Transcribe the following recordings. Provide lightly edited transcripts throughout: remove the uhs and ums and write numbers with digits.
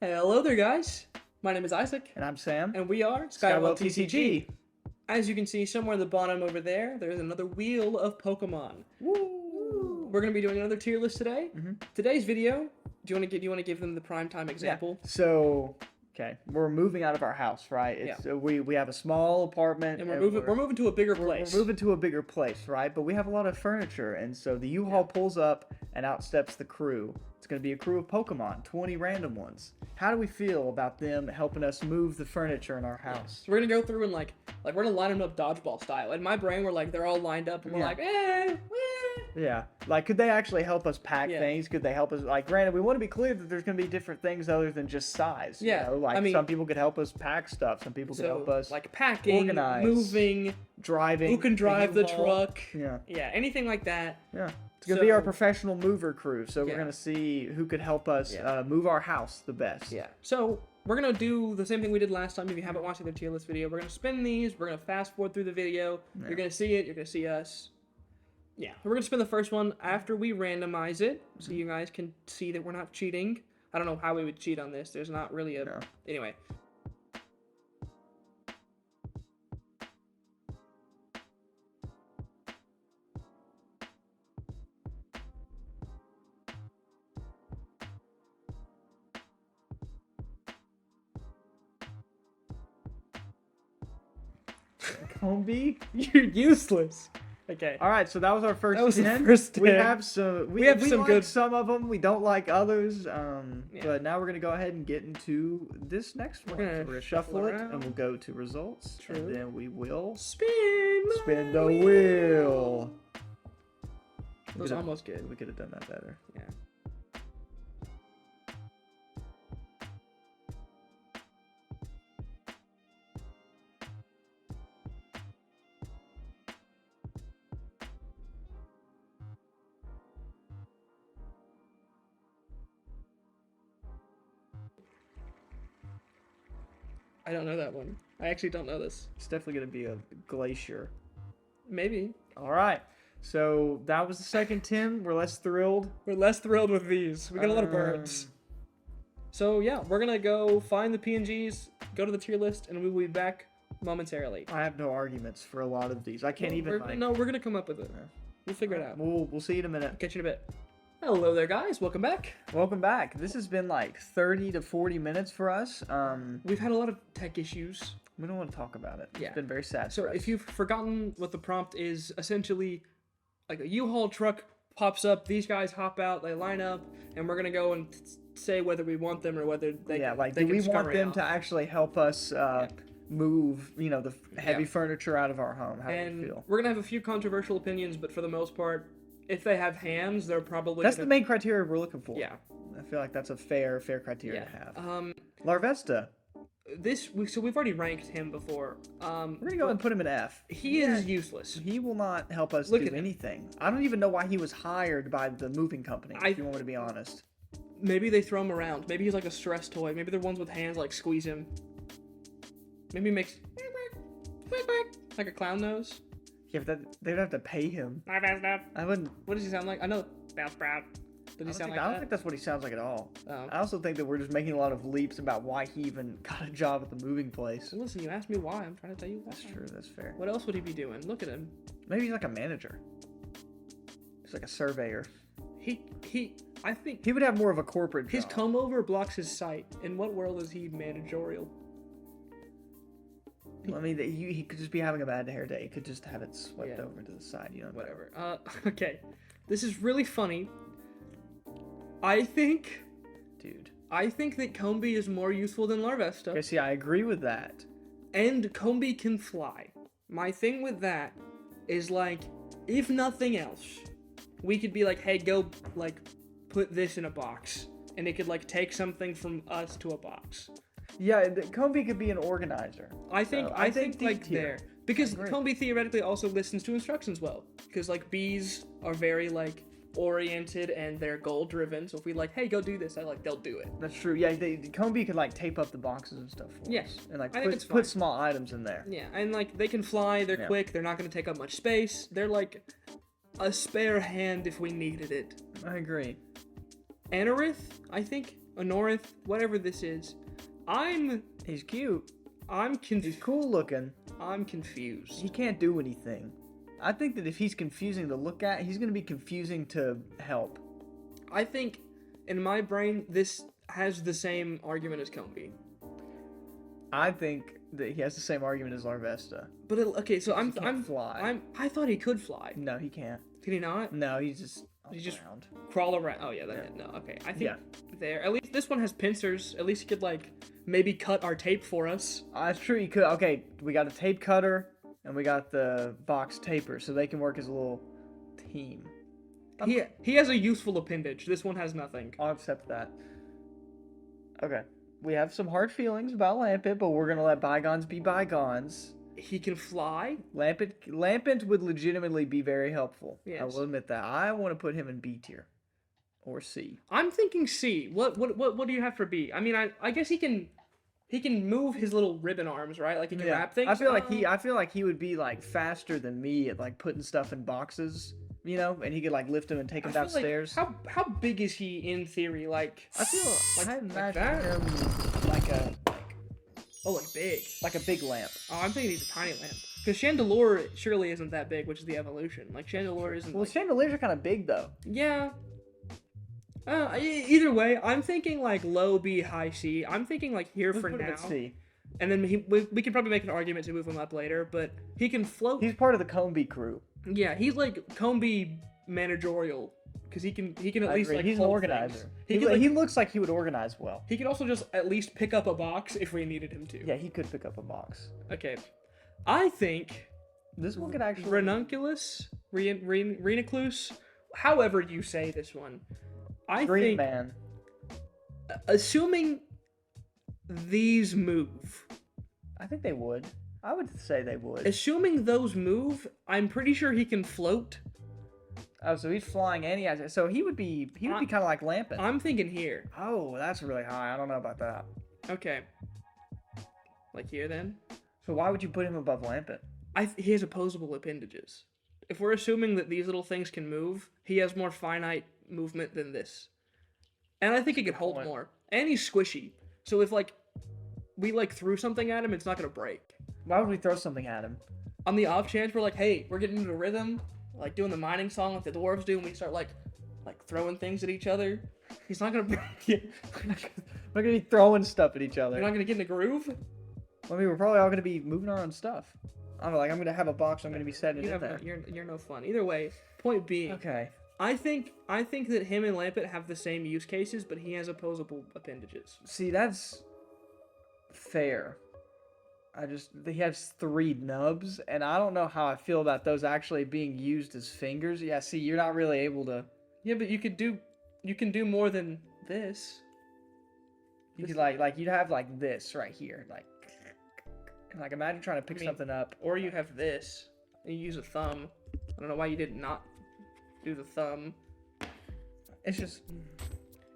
Hello there, guys. My name is Isaac, And I'm Sam. and we are Skywell Skywell TCG. As you can see, somewhere in the bottom over there's another wheel of Pokemon. Woo! We're gonna be doing another tier list today. Mhm. Today's video. Do you want to give them the prime time example? So, okay, we're moving out of our house, right? We have a small apartment, And we're moving to a bigger place. We're moving to a bigger place, right? But we have a lot of furniture, and so the U-Haul pulls up, and out steps the crew. It's going to be a crew of Pokemon, 20 random ones. How do we feel about them helping us move the furniture in our house? So we're gonna go through and like we're gonna line them up dodgeball style. In my brain, we're like they're all lined up, and we're Yeah. like, eh. Yeah, like could they actually help us pack Yeah. things? Could they help us? Like, granted, we want to be clear that there's going to be different things other than just size. Yeah, Like I mean- some people could help us pack stuff. Some people could So help us like packing, organize. moving, driving. who can drive the U-Haul. truck? Yeah, Yeah, anything like that. yeah. It's gonna be our So- professional mover crew. So Yeah. we're gonna see who could help us Yeah. move our house the best. Yeah. So we're gonna do the same thing we did last time. If you haven't watched the tier list video, we're gonna spin these. We're gonna fast forward through the video. Yeah. You're gonna see it. You're gonna see us. Yeah. We're gonna spin the first one after we randomize it, so you guys can see that we're not cheating. I don't know how we would cheat on this. There's not really a. No. Anyway. Combi. You're useless. Okay. All right, so that was our first. That was the 10. first We 10. have some. We have some like good- Some of them we don't like others. Yeah. But now we're gonna go ahead and get into this next one. gonna So we're gonna shuffle shuffle it, around. and we'll go to results. True. And then we will Spin. my spin the wheel. That was almost good. We could have done that better. Yeah. I don't know that one. I actually don't know this. It's definitely gonna be a glacier. Maybe. All right. So that was the second 10. We're less thrilled. We're less thrilled with these. We got a lot of birds. So yeah, we're gonna go find the PNGs, go to the tier list, and we will be back momentarily. I have no arguments for a lot of these. I can't even. We're, Like, no, we're gonna come up with it. We'll figure it out. We'll see you in a minute. Catch you in a bit. Hello there, guys. Welcome back. Welcome back. This has been like 30 to 40 minutes for us. We've had a lot of tech issues. We don't want to talk about it. Yeah. It's been very sad. So for us. if you've forgotten what the prompt is, essentially, like a U-Haul truck pops up, these guys hop out, they line up, and we're gonna go and say whether we want them or whether they like, they do can we want scurry them off. to actually help us move, the heavy Yeah. furniture out of our home? How do you And feel? we're gonna have a few controversial opinions, but for the most part, if they have hands, they're probably That's the gonna, main criteria we're looking for. yeah. I feel like that's a fair criteria to Yeah. have. Larvesta. So we've already ranked him before. We're gonna go and put him in F. He is useless. He will not help us Look do at him. anything. I don't even know why he was hired by the moving company, I- if you want me to be honest. Maybe they throw him around. Maybe he's like a stress toy. Maybe they're ones with hands like squeeze him. Maybe he makes like a clown nose. Yeah, but they'd have to pay him. My best stuff. I wouldn't. What does he sound like? I know Bounce Sprout. Does he sound like I don't that? think that's what he sounds like at all. Oh. I also think that we're just making a lot of leaps about why he even got a job at the moving place. So listen, you asked me why. I'm trying to tell you why. That's true. That's fair. What else would he be doing? Look at him. Maybe he's like a manager. He's like a surveyor. I think He would have more of a corporate his job. comb over blocks his sight. In what world is he managerial? I mean, he could just be having a bad hair day. He could just have it swept Yeah. over to the side, Whatever. Okay. This is really funny. I think Dude. that Combi is more useful than Larvesta. Okay, see, I agree with that. And Combi can fly. My thing with that is like, if nothing else, we could be like, hey, go like put this in a box. And it could like take something from us to a box. Yeah, Combi could be an organizer. I think So, I think D like tier. there. Because Agree. Combi theoretically also listens to instructions well. Because like bees are very like oriented and they're goal driven. So if we like, hey, go do this, they'll do it. That's true. Yeah, Combi could like tape up the boxes and stuff for Yes. us. And like I think it's put fine. small items in there. Yeah, and like they can fly, they're Yeah. quick, they're not gonna take up much space. They're like a spare hand if we needed it. I agree. Anorith, I think a North, whatever this is. He's cute. I'm He's cool looking. I'm confused. He can't do anything. I think that if he's confusing to look at, he's going to be confusing to help. I think, in my brain, this has the same argument as Combi. I think that he has the same argument as Larvesta. But okay, so He can't fly. I thought he could fly. No, he can't. Did he not? No, he's just around. Crawl around. Oh yeah, no. Okay, I think there. At least this one has pincers. At least he could like maybe cut our tape for us. That's true. He could. Okay, we got a tape cutter and we got the box taper, so they can work as a little team. He has a useful appendage. This one has nothing. I'll accept that. Okay, we have some hard feelings about Lampent, but we're gonna let bygones be bygones. He can fly. Lampent would legitimately be very helpful. Yes. I will admit that. I want to put him in B tier. Or C. I'm thinking C. What do you have for B? I mean, I guess he can move his little ribbon arms, right? Like he can wrap things. I feel like he would be like faster than me at like putting stuff in boxes, you know, and he could like lift them and take them downstairs. Like, how big is he in theory? Like I feel I imagine that? him like big. Like a big lamp. Oh, I'm thinking he's a tiny lamp. Because Chandelure surely isn't that big, which is the evolution. Like Chandelure isn't. Well, chandeliers are kind of big though. Yeah. Either way, I'm thinking like low B, high C. I'm thinking like here for now. C. And then we can probably make an argument to move him up later, but he can float. He's part of the Combi crew. Yeah, he's like Combi managerial. Because he can at least like he's an organizer. He looks like he would organize well. He could also just at least pick up a box if we needed him to. Yeah, he could pick up a box. Okay, I think this one could actually Ranunculus, Renaclus, however you say this one. Green Man. Assuming these move. I think they would. I would say they would. Assuming those move, I'm pretty sure he can float. Oh, so he's flying and he has. So he would be kind of like Lampent. I'm thinking here. Oh, that's really high. I don't know about that. Okay. Like here then? So why would you put him above Lampent? He has opposable appendages. If we're assuming that these little things can move, he has more finite movement than this. And I think he can hold more. And he's squishy. So if like we like threw something at him, it's not gonna break. Why would we throw something at him? On the off chance we're like, hey, we're getting into a rhythm, like doing the mining song like the dwarves do, and we start like throwing things at each other. He's not gonna break it. We're gonna be throwing stuff at each other. We're not gonna get in a groove. I mean, we're probably all gonna be moving our own stuff. I'm gonna have a box. I'm gonna be setting it in there. You're no fun. Either way, point being. Okay. I think that him and Lampent have the same use cases, but he has opposable appendages. See, that's fair. He has 3 nubs, and I don't know how I feel about those actually being used as fingers. Yeah, see, you're not really able to. Yeah, but you can do more than this. You could like you'd have like this right here, like imagine trying to pick something up. Or you have this, and you use a thumb. I don't know why you did not do the thumb. It's just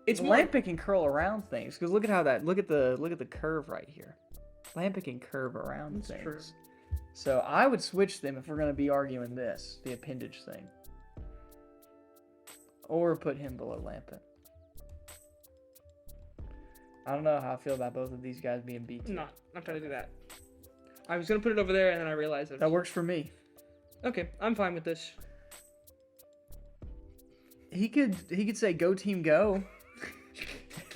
it's Lampent can curl around things because look at the curve right here. Lampent can curve around things. True. So I would switch them if we're gonna be arguing this, the appendage thing, or put him below Lampent. I don't know how I feel about both of these guys being B tier. No, I'm trying to do that. I was gonna put it over there, and then I realized that works for me. Okay, I'm fine with this. He could say "Go team, go."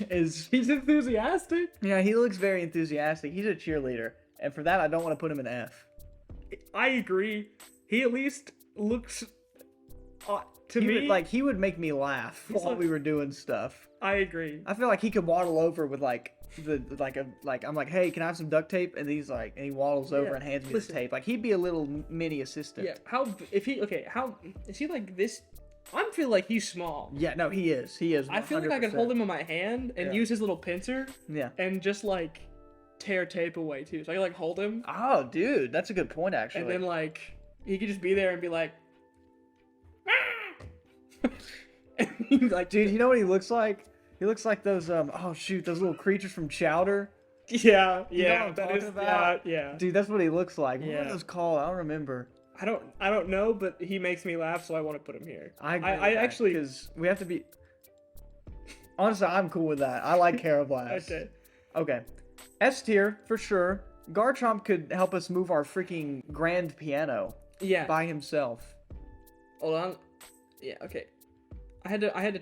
He's enthusiastic. Yeah, he looks very enthusiastic. He's a cheerleader, and for that, I don't want to put him in F. I agree. He at least looks to me he would make me laugh while we were doing stuff. I agree. I feel like he could waddle over with I'm like, hey, can I have some duct tape? And he's like, and he waddles over and hands me the tape. Like he'd be a little mini assistant. Yeah. How is he like this? I feel like he's small. Yeah, no, he is. He is. 100%. I feel like I could hold him in my hand and use his little pincer. Yeah. And just like tear tape away too. So I could like hold him. Oh, dude, that's a good point actually. And then like he could just be there and be like, like, dude, you know what he looks like? He looks like those those little creatures from Chowder. Yeah, you know what I'm talking about? Yeah. Dude, that's what he looks like. What are those called? I don't remember. I don't know, but he makes me laugh, so I want to put him here. I actually, because we have to be. Honestly, I'm cool with that. I like Carablast. Okay. S tier for sure. Garchomp could help us move our freaking grand piano. Yeah. By himself. Hold on. Yeah. Okay. I had.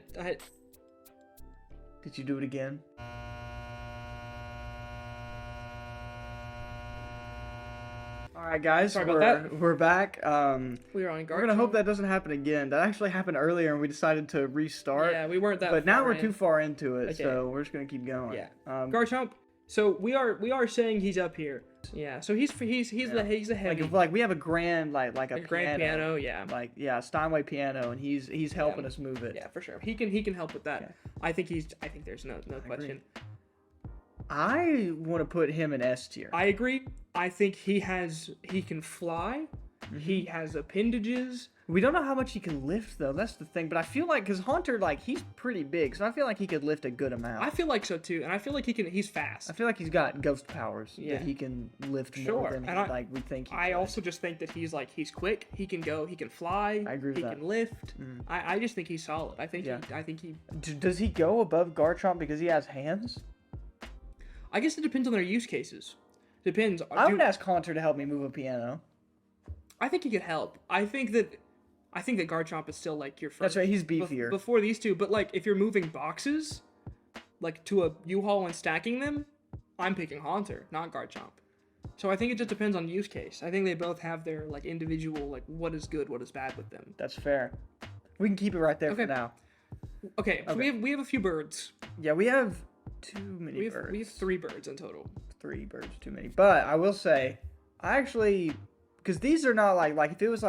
Did you do it again? All right, guys. Sorry about that. We're back. We were on Garchomp. We're gonna hope that doesn't happen again. That actually happened earlier, and we decided to restart. Yeah, we weren't that. But now far we're in. too far into it, Okay. so we're just gonna keep going. Yeah. Garchomp. Garchomp. So we are saying he's up here. Yeah. So he's the heavy. Like we have a grand like a grand piano. Yeah. Like Steinway piano, and he's helping us move it. Yeah, for sure. He can help with that. Okay. I think there's no question. I want to put him in S tier. I agree. I think he can fly. Mm-hmm. He has appendages. We don't know how much he can lift though. That's the thing. But I feel like because Haunter he's pretty big, so I feel like he could lift a good amount. I feel like so too, and I feel like he's fast. I feel like he's got ghost powers Yeah. that he can lift more Sure. than And we think. I also just think that he's quick. He can go. He can fly. I agree with he that. can lift. Mhm. I just think he's solid. I think Yeah. he. Does he go above Garchomp because he has hands? I guess it depends on their use cases. Depends. I would ask Haunter to help me move a piano. I think he could help. I think that Garchomp is still your first. That's right. He's beefier. Before these two, but if you're moving boxes, to a U-Haul and stacking them, I'm picking Haunter, not Garchomp. So I think it just depends on use case. I think they both have their individual what is good, what is bad with them. That's fair. We can keep it right there for now. Okay. So we have a few birds. Yeah, we have too many birds. We have 3 birds in total. 3 birds too many. But I will say, I actually, because these are not like if it was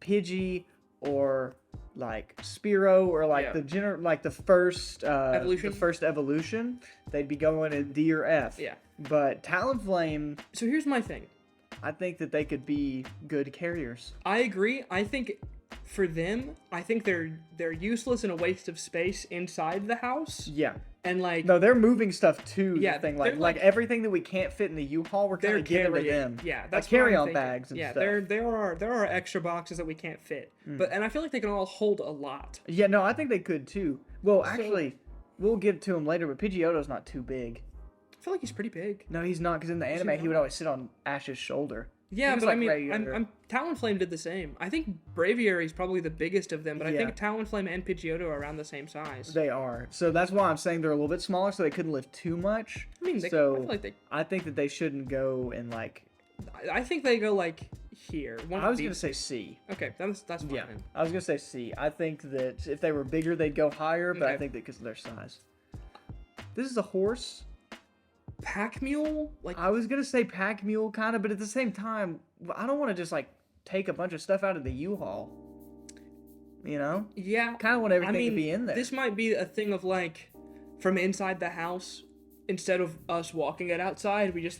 Pidgey or Spearow or the first evolution. The first evolution, they'd be going in D or F. Yeah. But Talonflame, So here's my thing. I think that they could be good carriers. I agree. I think for them, I think they're useless and a waste of space inside the house. Yeah. And No, they're moving stuff too. Yeah, The thing they're everything that we can't fit in the U-Haul, we're kind they're of giving to carrying. them. Yeah, that's carry-on what I'm thinking. bags and yeah, stuff. there are extra boxes that we can't fit. And I feel like they can all hold a lot. Yeah, no, I think they could too. Well, actually, we'll get to him later, but Pidgeotto's not too big. I feel like he's pretty big. No, he's not, because in the anime, he would always sit on Ash's shoulder. Yeah, was but I mean, regular. Talonflame did the same. I think Braviary's probably the biggest of them, but I Yeah. think Talonflame and Pidgeotto are around the same size. They are. So that's why I'm saying they're a little bit smaller, so they couldn't lift too much. I mean, I so feel like I think that they shouldn't go in I think they go here. I was going to say C. Okay, that's fine. Yeah, I was going to say C. I think that if they were bigger, they'd go higher, but I Okay. think that because of their size. This is a horse. Pack Mule? I was going to say pack mule, kind of, but at the same time, I don't want to just, take a bunch of stuff out of the U-Haul. You know? Yeah. Kind of want everything to be in there. This might be a thing of from inside the house, instead of us walking it outside, we just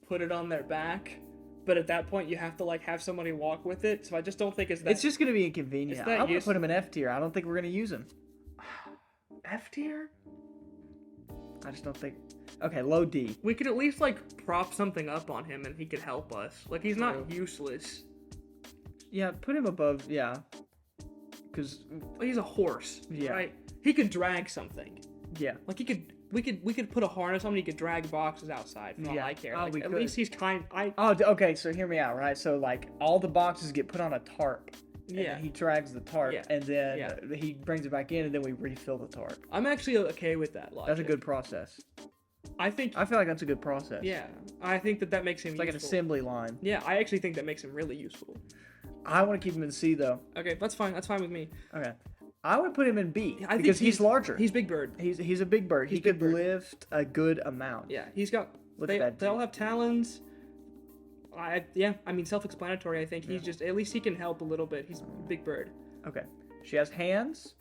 put it on their back. But at that point, you have to have somebody walk with it. So I just don't think it's that. It's just going to be inconvenient. I'm going to put him in F tier. I don't think we're going to use him. F tier? I just don't think. Okay, low D. We could at least prop something up on him and he could help us. He's not useless. Yeah, put him above. Yeah, because He's a horse. Yeah. Right. He could drag something. yeah, He could. We could put a harness on him. He could drag boxes outside. For all Yeah. I care. Oh, we at could. least he's kind. Okay, so hear me out, right? So all the boxes get put on a tarp. And Yeah. then he drags the tarp, Yeah. and then Yeah. he brings it back in, and then we refill the tarp. I'm actually okay with that logic. That's a good process. I think. I feel like that's a good process. Yeah, I think that makes him It's like an useful. assembly line. Yeah, I actually think that makes him really useful. I want to keep him in C though. Okay, that's fine. That's fine with me. Okay, I would put him in B I think because he's larger. He's big bird. He's a big bird. He He's big could bird. lift a good amount. Yeah, he's got. What's They that all do? have talons. I mean, self-explanatory. I think he's just at least he can help a little bit. He's a big bird. Okay, she has hands.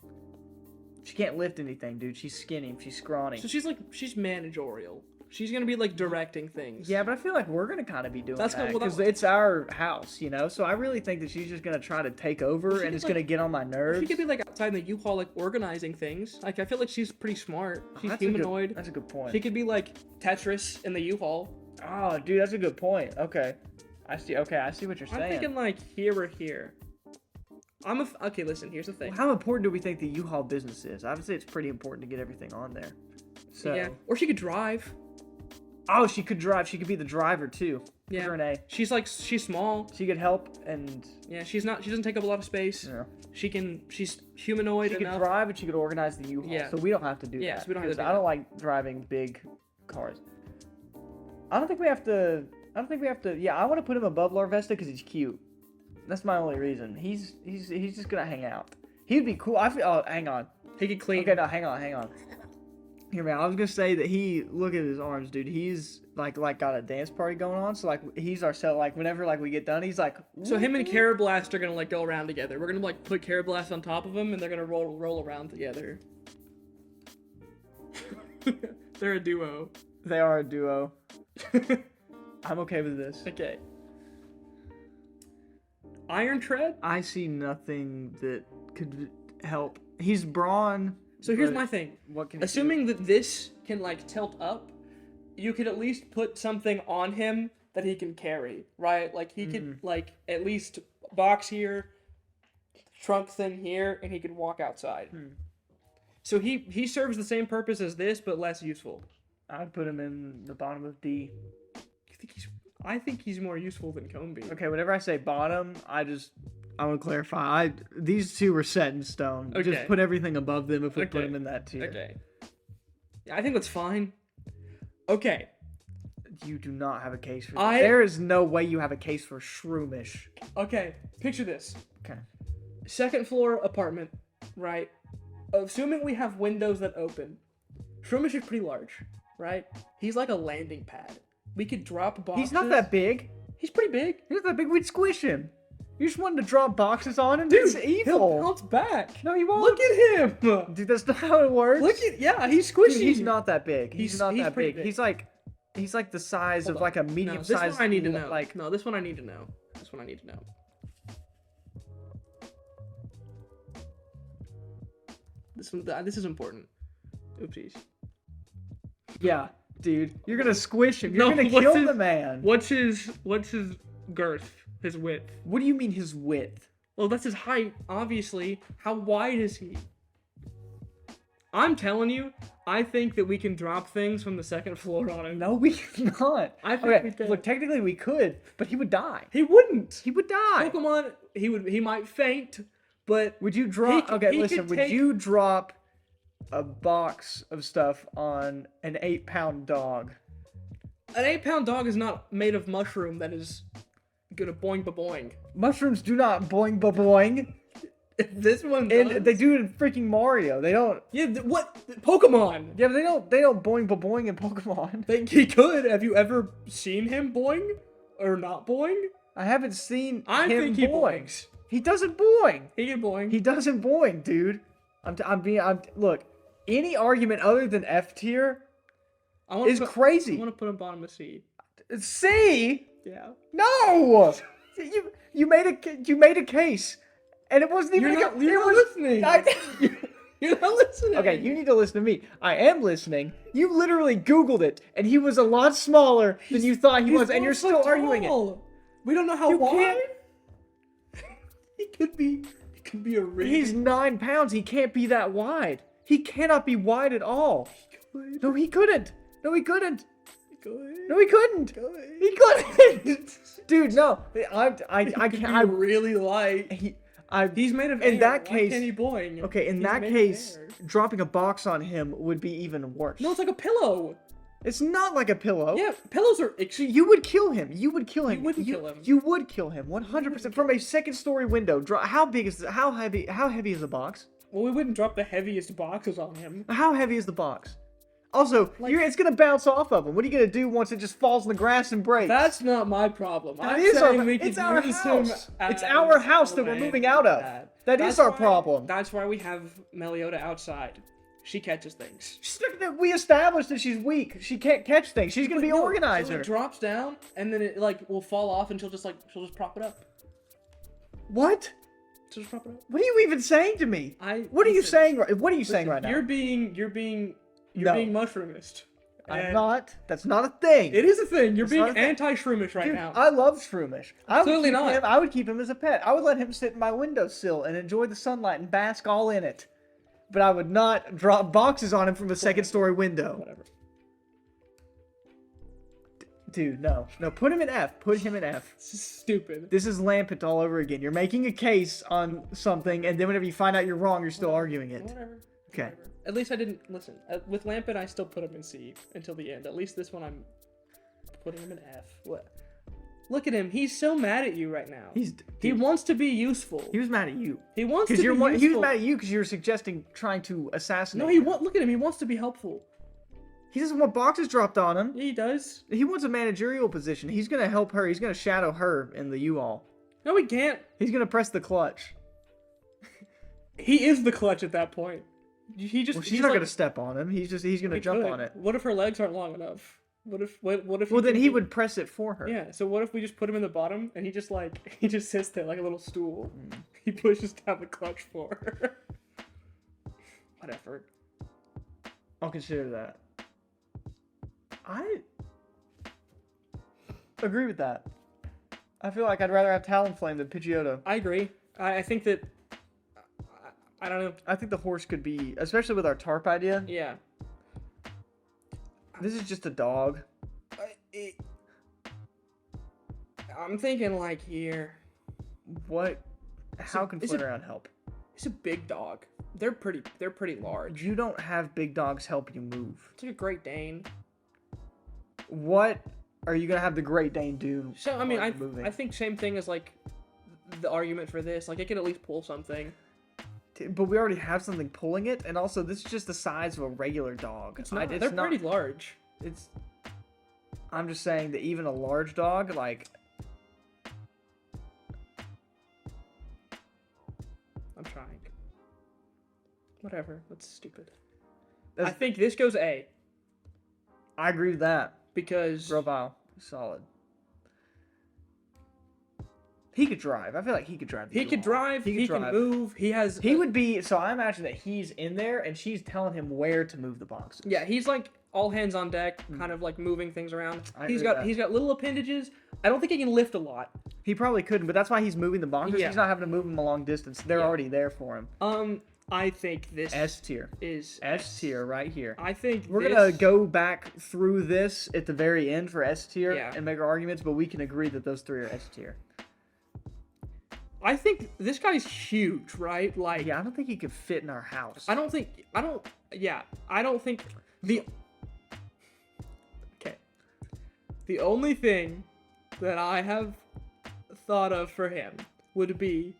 She can't lift anything, dude. She's skinny. She's scrawny. So she's managerial. She's gonna be directing things. Yeah, but I feel like we're gonna kind of be doing That's that good. Well, because it's our house, you know. So I really think that she's just gonna try to take over, she and could, it's gonna get on my nerves. She could be outside in the U-Haul, organizing things. I feel like she's pretty smart. She's That's humanoid. That's a good point. She could be Tetris in the U-Haul. Oh, dude, that's a good point. Okay, I see. Okay, I see what you're saying. I'm thinking here or here. Okay, listen, here's the thing. How important do we think the U-Haul business is? I would say it's pretty important to get everything on there. So. Yeah. Or she could drive. Oh, she could drive. She could be the driver too. Yeah. Put her an A. She's small. She could help and. Yeah, she doesn't take up a lot of space. Yeah. She's humanoid She enough. could drive and she could organize the U-Haul. Yeah. So we don't have to do that. Yeah, so we don't have to do I don't like driving big cars. I don't think we have to. Yeah, I want to put him above Larvesta because he's cute. That's my only reason. He's just gonna hang out. He'd be cool. Oh, hang on. He could clean. Okay, no, hang on. Here, man. I was gonna say that look at his arms, dude. He's like got a dance party going on. So like he's our cell. Like whenever we get done, he's like. So him and Carablast are gonna like go around together. We're gonna like put Carablast on top of him, and they're gonna roll around together. They're a duo. They are a duo. I'm okay with this. Okay. Iron Tread? I see nothing that could help. He's brawn. So here's my thing. What can Assuming that this can like tilt up, you could at least put something on him that he can carry, right? Like he could like at least box here, trunk thing here, and he could walk outside. So he serves the same purpose as this, but less useful. I'd put him in the bottom of D. I think he's more useful than Combi. Okay, whenever I say bottom, I want to clarify. These two were set in stone. Okay. Just put everything above them if we put them in that tier. Okay. Yeah, I think that's fine. Okay. You do not have a case for that. There is no way you have a case for Shroomish. Okay, picture this. Okay. Second floor apartment, right? Assuming we have windows that open. Shroomish is pretty large, right? He's like a landing pad. We could drop boxes. He's not that big. He's pretty big. He's not that big. We'd squish him. You just wanted to drop boxes on him? Dude, it's evil. He'll bounce back. No, he won't. Look at him. Dude, that's not how it works. He's squishy. Dude, he's not that big. He's not that pretty big. He's like the size of like a medium size. This one I need to know. Like No, this one I need to know. This is important. Oopsies. Yeah, dude, you're gonna squish him. You're gonna kill the man. What's his girth? His width? What do you mean his width? Well, that's his height, obviously. How wide is he? I'm telling you, I think that we can drop things from the second floor on him. No, we cannot. I think we can. Look, technically we could, but he would die. He wouldn't. He would die. Pokemon, he might faint, but would you drop? Would you drop a box of stuff on an 8-pound dog? An 8-pound dog is not made of mushroom that is gonna boing ba boing. Mushrooms do not boing ba boing. This one does. And they do it in freaking Mario. They don't. Yeah, what? Pokemon. Yeah, but they don't boing ba boing in Pokemon. He could. Have you ever seen him boing or not boing? I haven't seen I him think he boing. boings. He doesn't boing. He can boing. He doesn't boing, dude. Look. Any argument other than F tier is crazy. I want to put him bottom of C. C? Yeah. No. You made a case, and it wasn't even. You're not listening. You're not listening. Okay, you need to listen to me. I am listening. You literally Googled it, and he was a lot smaller than you thought he was, and you're still arguing it. We don't know how wide. Can't... He could be a ring. He's 9 pounds. He can't be that wide. He cannot be wide at all. No, he couldn't. No, he couldn't. No, he couldn't. He couldn't. Dude, no. I can't. I really light. He's made of air. In that case, why can't he boing? Okay, in that case, dropping a box on him would be even worse. No, it's like a pillow. It's not like a pillow. Yeah, pillows are. You would kill him. You would kill him. You wouldn't kill him. You would kill him. 100% from a second-story window. How heavy is the box? Well, we wouldn't drop the heaviest boxes on him. How heavy is the box? Also, it's gonna bounce off of him. What are you gonna do once it just falls in the grass and breaks? That's not my problem. It's our house. It's our house that we're moving out of. That is our problem. That's why we have Melioda outside. She catches things. We established that she's weak. She can't catch things. She's gonna be an organizer. So it drops down, and then it will fall off, and she'll just prop it up. What? She'll just prop it up. What are you even saying to me? What are you saying right now? You're being mushroomist. I'm And not. That's not a thing. It is a thing. You're It's being not a thing. anti-shroomish right Dude, now. I love Shroomish. Clearly not. I would keep him as a pet. I would let him sit in my windowsill and enjoy the sunlight and bask all in it. But I would not drop boxes on him from a second-story window. Whatever. Dude, no. No, put him in F. Put him in F. This is stupid. This is Lampet all over again. You're making a case on something, and then whenever you find out you're wrong, you're still arguing it. Whatever. Okay. Whatever. At least I didn't listen. With Lampet, I still put him in C until the end. At least this one, I'm putting him in F. What? Look at him. He's so mad at you right now. He wants to be useful. He was mad at you. He wants to be He useful. was mad at you because you were suggesting trying to assassinate No, him. look at him. He wants to be helpful. He doesn't want boxes dropped on him. Yeah, he does. He wants a managerial position. He's going to help her. He's going to shadow her in the U-Haul. No, he can't. He's going to press the clutch. He is the clutch at that point. He just. Well, she's he's not like, going to step on him. He's going to he jump could. on it. What if her legs aren't long enough? What if? Well, then he would press it for her. Yeah. So what if we just put him in the bottom and he just sits there like a little stool. He pushes down the clutch for her. Whatever. I'll consider that. I agree with that. I feel like I'd rather have Talonflame than Pidgeotto. I agree. I think that. I don't know. I think the horse could be, especially with our tarp idea. Yeah. This is just a dog. I'm thinking like here. What? How can is it- Flareon help? It's a big dog. They're pretty large. You don't have big dogs help you move. It's like a Great Dane. What are you gonna have the Great Dane do? So I mean, while you're moving? I think same thing as like the argument for this. Like it could at least pull something. But we already have something pulling it, and also this is just the size of a regular dog. It's not. They're pretty large. It's. I'm just saying that even a large dog, like. I'm trying. Whatever. That's stupid. That's- I think this goes A I agree with that. because Grovile, solid. He could drive. I feel like he could drive. he could drive. He can move. He has. He would be. So I imagine that he's in there, and she's telling him where to move the boxes. Yeah, he's like all hands on deck, kind of like moving things around. I He's agree got with that. he's got little appendages. I don't think he can lift a lot. He probably couldn't, but that's why he's moving the boxes. Yeah. He's not having to move them a long distance. They're Yeah. already there for him. I think this S tier. is S tier right here. I think We're this, gonna go back through this at the very end for S tier Yeah. and make our arguments, but we can agree that those three are S tier. I think this guy's huge, right? Like Yeah, I don't think he could fit in our house. I don't think the okay. The only thing that I have thought of for him would be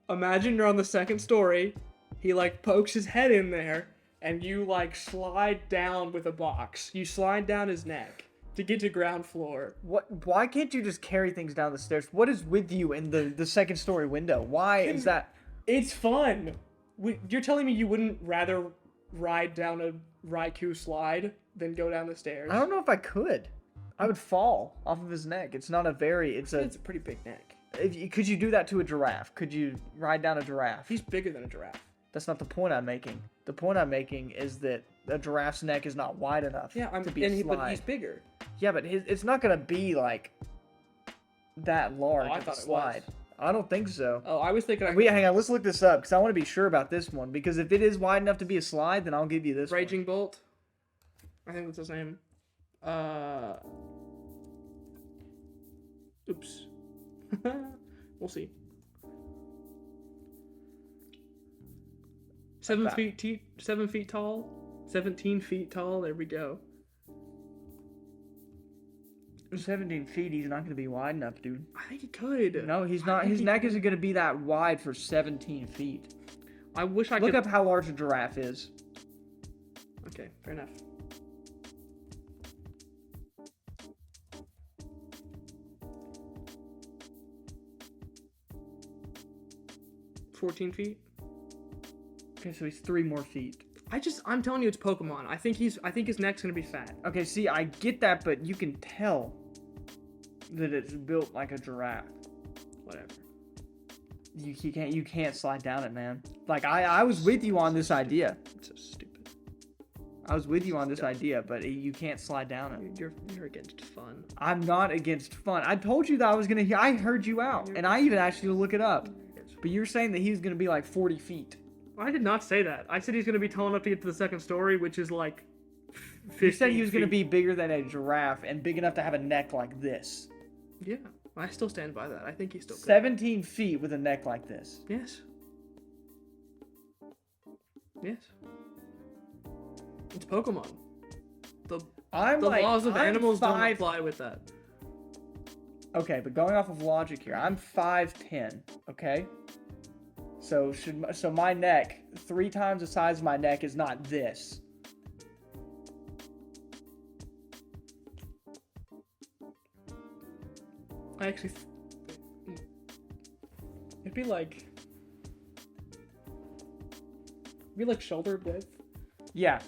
imagine you're on the second story, he like pokes his head in there, and you like slide down with a box. You slide down his neck to get to ground floor. What? Why can't you just carry things down the stairs? What is with you in the second story window? Why is that? It's fun. You're telling me you wouldn't rather ride down a Raikou slide than go down the stairs? I don't know if I could. I would fall off of his neck. It's not a very. It's It's a pretty big neck. Could you do that to a giraffe? Could you ride down a giraffe? He's bigger than a giraffe. That's not the point I'm making. The point I'm making is that a giraffe's neck is not wide enough Yeah, to be a slide. but he's bigger. Yeah, but it's not gonna be like that large Oh, I of a thought it slide. was. I don't think so. Oh, I was thinking. Hang on. Let's look this up because I want to be sure about this one. Because if it is wide enough to be a slide, then I'll give you this. Raging Bolt. I think that's his name. Oops. We'll see. 7 feet tall. 17 feet tall. There we go. 17 feet. He's not gonna be wide enough, dude. I think he could. No, he's I not. think His he neck could. isn't gonna be that wide for 17 feet. I wish I Look could. up how large a giraffe is. Okay, fair enough. $14 feet. Okay, so he's 3 more feet. I'm telling you, it's Pokemon. I think his neck's gonna be fat. Okay, see, I get that, but you can tell that it's built like a giraffe. Whatever. You can't slide down it, man. Like I was with you on this idea. It's so stupid. I was with you on this idea, but you can't slide down it. You're against fun. I'm not against fun. I told you that I was gonna. I heard you out, and I even asked you to look it up. But you're saying that he was gonna be like 40 feet. I did not say that. I said he's gonna be tall enough to get to the second story, which is like 15 You said he was gonna feet. be bigger than a giraffe and big enough to have a neck like this. Yeah, I still stand by that. I think he's still good. 17 feet with a neck like this. Yes. Yes. It's Pokemon. The laws of animals don't apply with that. Okay, but going off of logic here, I'm 5'10", okay? So my neck, 3 times the size of my neck is not this. I actually... It'd be like shoulder width. Yeah.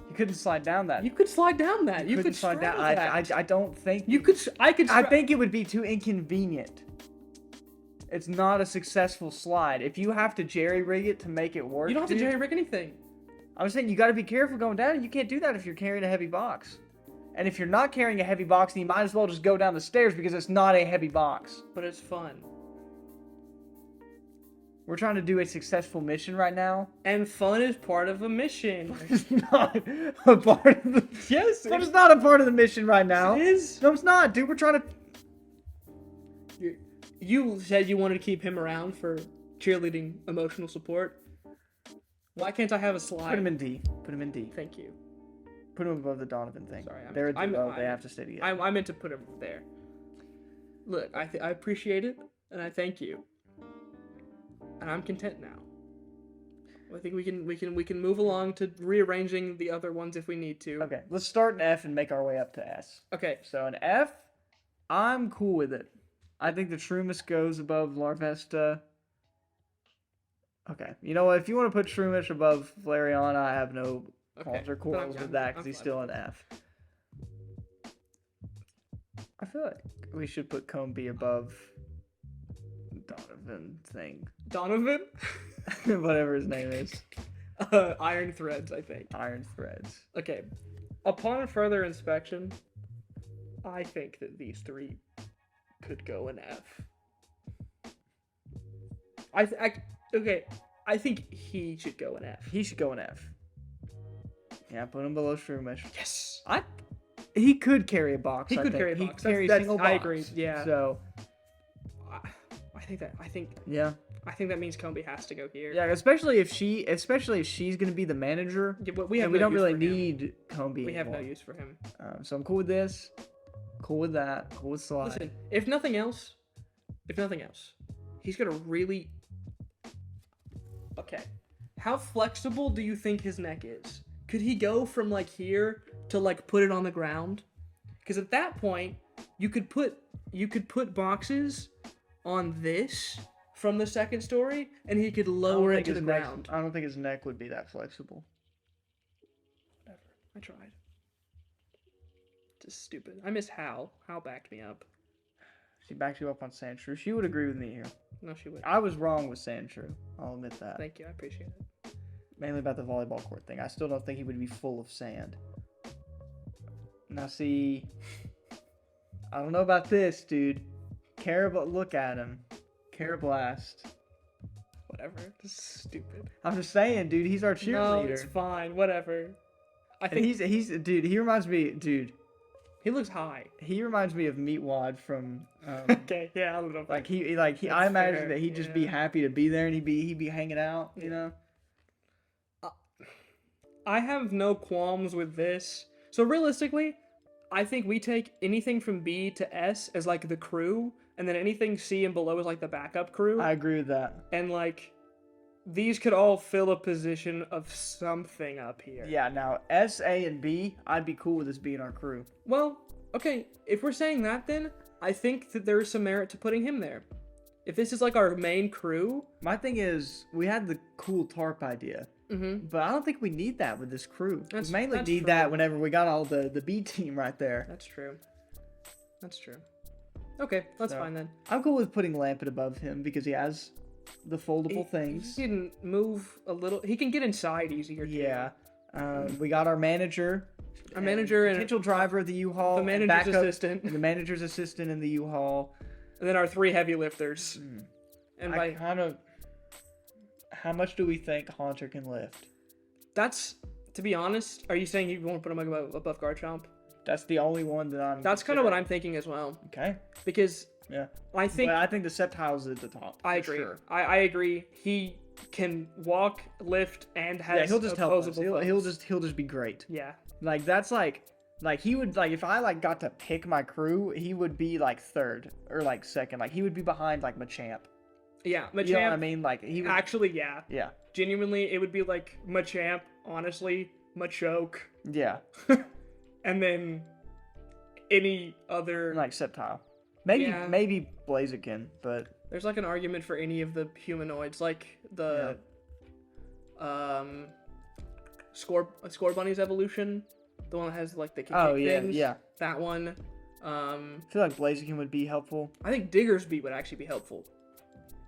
You couldn't slide down that. You could slide down that. You could slide down. that. I don't think You could. I could. I think it would be too inconvenient. It's not a successful slide. If you have to jerry rig it to make it work, You don't have to jerry rig anything. I was saying you got to be careful going down. You can't do that if you're carrying a heavy box. And if you're not carrying a heavy box, then you might as well just go down the stairs because it's not a heavy box. But it's fun. We're trying to do a successful mission right now. And fun is part of a mission. It's not a part of the... Yes, It's not a part of the mission right now. It is. No, it's not, dude. We're trying to... You said you wanted to keep him around for cheerleading emotional support. Why can't I have a slide? Put him in D. Put him in D. Thank you. Put him above the Donovan thing. Sorry, They're a duo. They have to stay together. I meant to put him there. Look, I appreciate it, and I thank you. And I'm content now. I think we can move along to rearranging the other ones if we need to. Okay, let's start in F and make our way up to S. Okay. So in F, I'm cool with it. I think the Shroomish goes above Larvesta. Okay, you know what? If you want to put Shroomish above Flareon, I have no qualms or quarrels with that because he's still in F. I feel like we should put Combi above Donovan thing. Donovan? Whatever his name is. Iron Threads, I think. Iron Threads. Okay. Upon further inspection, I think that these 3 could go in F. I think he should go in F. He should go in F. Yeah, put him below Shroomish. Yes. He could carry a box. He could carry a box. He could carry a That's- single box. I agree. Yeah. So I think that means Combi has to go here. yeah, especially if she's gonna be the manager. Yeah, but We don't really need Combi. We have no anymore. use for him. So I'm cool with this. Cool with that. Cool with slide. Listen, if nothing else, he's gonna really. Okay, how flexible do you think his neck is? Could he go from like here to like put it on the ground? Because at that point, you could put boxes on this from the second story, and he could lower it to the ground. I don't think his neck would be that flexible. Whatever. I tried. Just stupid. I miss Hal. Hal backed me up. She backed you up on Sandshrew. She would agree with me here. No, she wouldn't. I was wrong with Sandshrew. I'll admit that. Thank you. I appreciate it. Mainly about the volleyball court thing. I still don't think he would be full of sand. Now see, I don't know about this, dude. Look at him. Carablast. Whatever. This is stupid. I'm just saying, dude. He's our cheerleader. No, it's fine. Whatever. I think he's dude. He reminds me, dude. he looks high. He reminds me of Meatwad from. Okay. Yeah, a little bit. Like he. That's I imagine fair, that he'd just be yeah. happy to be there, and he'd be hanging out. You know. I have no qualms with this. So realistically, I think we take anything from B to S as like the crew, and then anything C and below is like the backup crew. I agree with that. And like, these could all fill a position of something up here. Yeah. Now S, A, and B, I'd be cool with this being our crew. Well, okay, if we're saying that, then I think that there is some merit to putting him there. If this is like our main crew, My thing is, we had the cool tarp idea, but I don't think we need that with this crew. We mainly that's need true. that whenever we got all the B team right there. That's true. That's true. Okay, that's So, fine then. I'm cool with putting Lampet above him because he has the foldable things. He can move a little. He can get inside easier. Too. Yeah. We got our manager. A manager and potential driver of the U-Haul. the manager's backup, assistant. and the manager's assistant in the U-Haul. And then our 3 heavy lifters. And I kind of. How much do we think Haunter can lift? that's, to be honest, are you saying you won't put him above Garchomp? That's the only one that I'm. That's kind of what I'm thinking as well. Okay. Because Yeah. I think But I think the Sceptile's at the top. I for agree. Sure. I agree. He can walk, lift, and has Yeah, he'll just help us. opposable He'll foes. just be great. Yeah. Like that's like he would like if I like got to pick my crew, he would be like third or like second. Like he would be behind like Machamp. Yeah, Machamp. You know what I mean? Like he would. Actually, yeah. Yeah. Genuinely, it would be like Machamp, honestly, Machoke, Yeah. and then any other. Like Sceptile. Maybe Yeah. maybe Blaziken, but There's like an argument for any of the humanoids, like the Score Bunny's evolution, the one that has like the kick things. yeah. That one. I feel like Blaziken would be helpful. I think Diggersby would actually be helpful.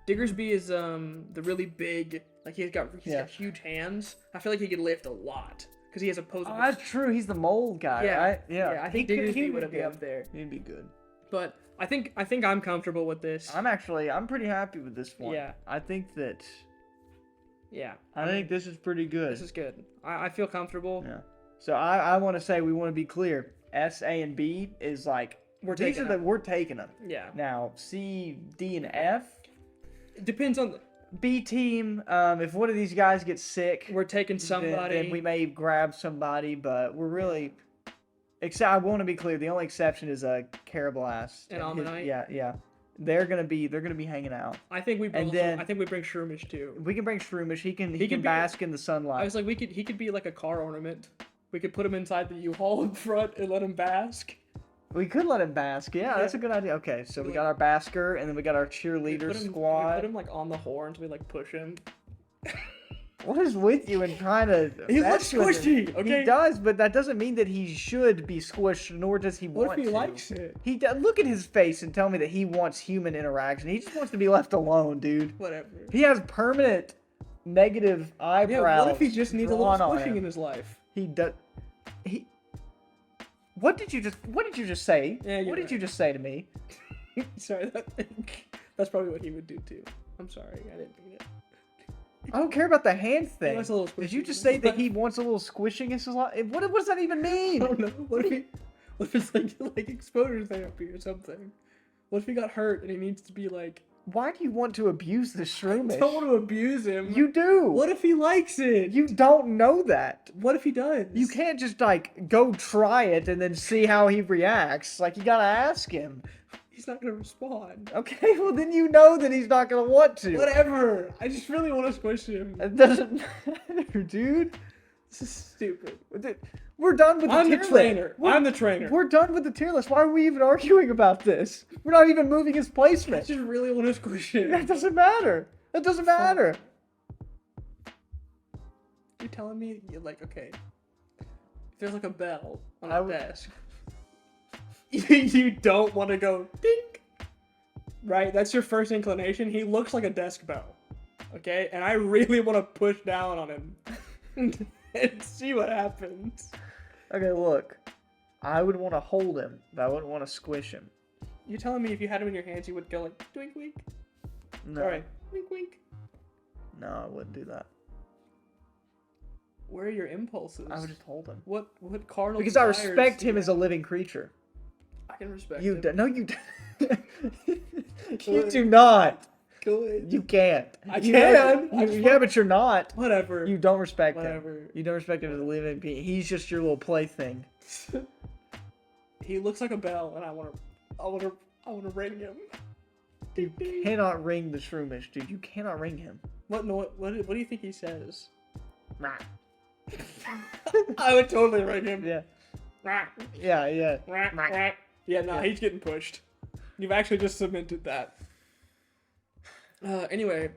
Diggersby is the really big, like he's got huge hands. I feel like he could lift a lot because he has opposable. Oh, that's true. He's the mold guy, Yeah. right? Yeah. Yeah, I think He Diggersby would be be good. up there. He'd be good. But I think I'm comfortable with this. I'm pretty happy with this one. Yeah. I think that. Yeah. I think this is pretty good. This is good. I feel comfortable. Yeah. So I want to say we want to be clear. S, A, and B is like We're these taking are them. we're taking them. Yeah. Now C, D, and F. It depends on. B team. If one of these guys gets sick, We're taking somebody. then we may grab somebody. But we're really. Except I want to be clear. The only exception is a Carablast And his- Almanite? Yeah. They're gonna be hanging out. I think we. And then- I think we bring Shroomish too. We can bring Shroomish. He can could be- bask in the I sunlight. was like, he could be like a car ornament. We could put him inside the U-Haul in front and let him bask. We could let him bask. Yeah, that's a good idea. Okay, so we got our basker, and then we got our cheerleader We squad. put him like on the horns. We like push him. What is with you and trying to? He looks mess with him? squishy, okay? He does, but that doesn't mean that he should be squished, nor does he What want if he to. likes it? Look at his face and tell me that he wants human interaction. He just wants to be left alone, dude. Whatever. He has permanent negative eyebrows. Yeah. What if he just needs a little drawn on squishing him. in his life? He does. He. What did you just say? Yeah, you're what did right. you just say to me? Sorry, that's probably what he would do too. I'm sorry, I didn't mean it. I don't care about the hand thing. wants a little Did you squishy just in say his that life. he wants a little squishing in his life? What does that even mean? I don't know. What if it's like exposure therapy or something? What if he got hurt and he needs to be like? Why do you want to abuse the I Shroomish? don't want to abuse him. You do. What if he likes it? You don't know that. What if he does? You can't just like go try it and then see how he reacts. Like you gotta ask him. He's not gonna respond. Okay, well then you know that he's not gonna want to. Whatever. I just really want to squish him. It doesn't matter, dude. This is stupid. We're done with the I'm the tier list. trainer. We're- I'm the trainer. We're done with the tier list. Why are we even arguing about this? We're not even moving his I placement. just really want to squish That him. doesn't matter. That doesn't matter. You're telling me you're like, okay, if there's like a bell on I a would- desk, you don't want to go dink, right? That's your first inclination. He looks like a desk bell, okay? And I really want to push down on him and see what happens. Okay, look. I would want to hold him, but I wouldn't want to squish him. You're telling me if you had him in your hands, you would go like, wink, wink? No. All right, wink, wink. No, I wouldn't do that. Where are your impulses? I would just hold him. What cardinal Because I desires respect do him you as a have? living creature. I can respect You him. do, no, you don't. You do not. Good. You can't. I You can. know- I just yeah, but you're not. Whatever. You don't respect Whatever. him. You don't respect him as a living being. He's just your little plaything. He looks like a bell, and I want to ring him. You cannot ring the Shroomish, dude. You cannot ring him. What do you think he says? Nah. I would totally ring him. Yeah. Rah, Yeah, yeah. rah, rah. Yeah, no, he's getting pushed. You've actually just cemented that. Anyway,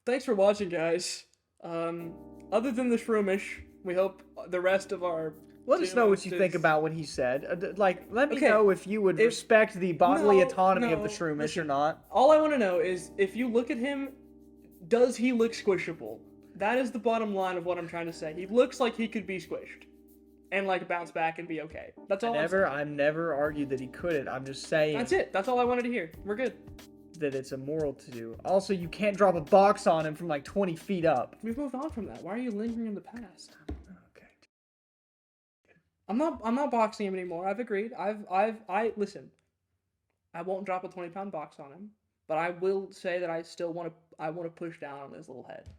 thanks for watching, guys. Other than the Shroomish, we hope the rest of our Let us know what you is- think about what he said. Let me Okay, know if you would if- respect the bodily No, autonomy of no, the Shroomish listen. or not. All I want to know is if you look at him, does he look squishable? That is the bottom line of what I'm trying to say. He looks like he could be squished and like bounce back and be okay. That's all. I've never argued that he couldn't. I'm just saying. That's it. That's all I wanted to hear. We're good. That it's immoral to do. Also, you can't drop a box on him from like 20 feet up. We've moved on from that. Why are you lingering in the past? Okay. I'm not boxing him anymore. I've agreed. I listen. I won't drop a 20-pound box on him, but I will say that I still want to push down on his little head.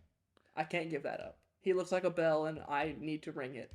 I can't give that up. He looks like a bell, and I need to ring it.